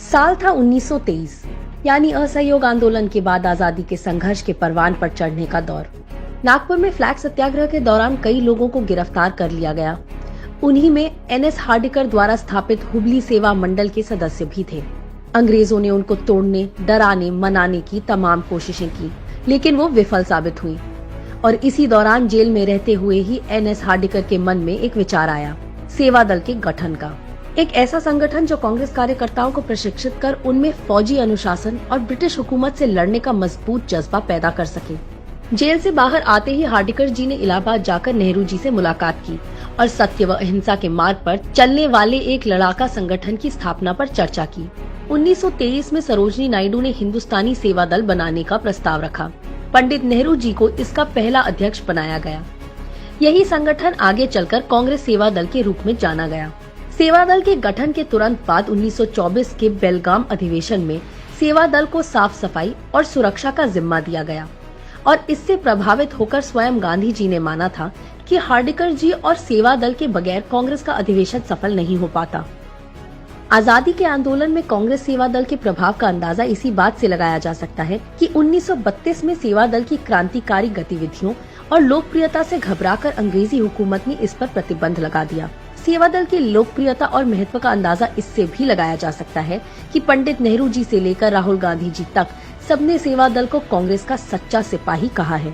साल था 1923, यानी असहयोग आंदोलन के बाद आजादी के संघर्ष के परवान पर चढ़ने का दौर। नागपुर में फ्लैग सत्याग्रह के दौरान कई लोगों को गिरफ्तार कर लिया गया। उन्हीं में एनएस हार्डिकर द्वारा स्थापित हुबली सेवा मंडल के सदस्य भी थे। अंग्रेजों ने उनको तोड़ने, डराने, मनाने की तमाम कोशिशें की, लेकिन वो विफल साबित हुई। और इसी दौरान जेल में रहते हुए ही एनएस हार्डिकर के मन में एक विचार आया, सेवा दल के गठन का। एक ऐसा संगठन जो कांग्रेस कार्यकर्ताओं को प्रशिक्षित कर उनमें फौजी अनुशासन और ब्रिटिश हुकूमत से लड़ने का मजबूत जज्बा पैदा कर सके। जेल से बाहर आते ही हार्डिकर जी ने इलाहाबाद जाकर नेहरू जी से मुलाकात की और सत्य व अहिंसा के मार्ग पर चलने वाले एक लड़ाका संगठन की स्थापना पर चर्चा की। 1923 में सरोजनी नायडू ने हिंदुस्तानी सेवा दल बनाने का प्रस्ताव रखा। पंडित नेहरू जी को इसका पहला अध्यक्ष बनाया गया। यही संगठन आगे चलकर कांग्रेस सेवा दल के रूप में जाना गया। सेवा दल के गठन के तुरंत बाद 1924 के बेलगाम अधिवेशन में सेवा दल को साफ सफाई और सुरक्षा का जिम्मा दिया गया और इससे प्रभावित होकर स्वयं गांधी जी ने माना था कि हार्डिकर जी और सेवा दल के बगैर कांग्रेस का अधिवेशन सफल नहीं हो पाता। आजादी के आंदोलन में कांग्रेस सेवा दल के प्रभाव का अंदाजा इसी बात से लगाया जा सकता है कि 1932 में सेवा दल की क्रांतिकारी गतिविधियों और लोकप्रियता से घबराकर अंग्रेजी हुकूमत ने इस पर प्रतिबंध लगा दिया। सेवा दल की लोकप्रियता और महत्व का अंदाजा इससे भी लगाया जा सकता है कि पंडित नेहरू जी से लेकर राहुल गांधी जी तक सबने सेवा दल को कांग्रेस का सच्चा सिपाही कहा है।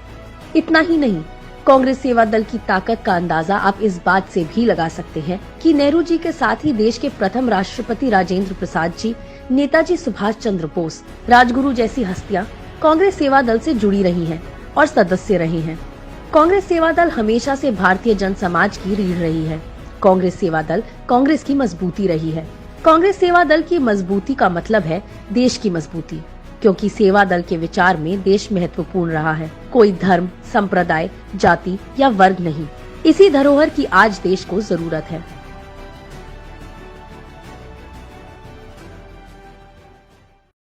इतना ही नहीं, कांग्रेस सेवा दल की ताकत का अंदाजा आप इस बात से भी लगा सकते हैं कि नेहरू जी के साथ ही देश के प्रथम राष्ट्रपति राजेंद्र प्रसाद जी, नेताजी सुभाष चंद्र बोस, राजगुरु जैसी हस्तियां कांग्रेस सेवा दल से जुड़ी रही हैं और सदस्य रही हैं। कांग्रेस सेवा दल हमेशा से भारतीय जन समाज की रीढ़ रही है। कांग्रेस सेवा दल कांग्रेस की मजबूती रही है। कांग्रेस सेवा दल की मजबूती का मतलब है देश की मजबूती, क्योंकि सेवा दल के विचार में देश महत्वपूर्ण रहा है। कोई धर्म, संप्रदाय, जाति या वर्ग नहीं। इसी धरोहर की आज देश को जरूरत है।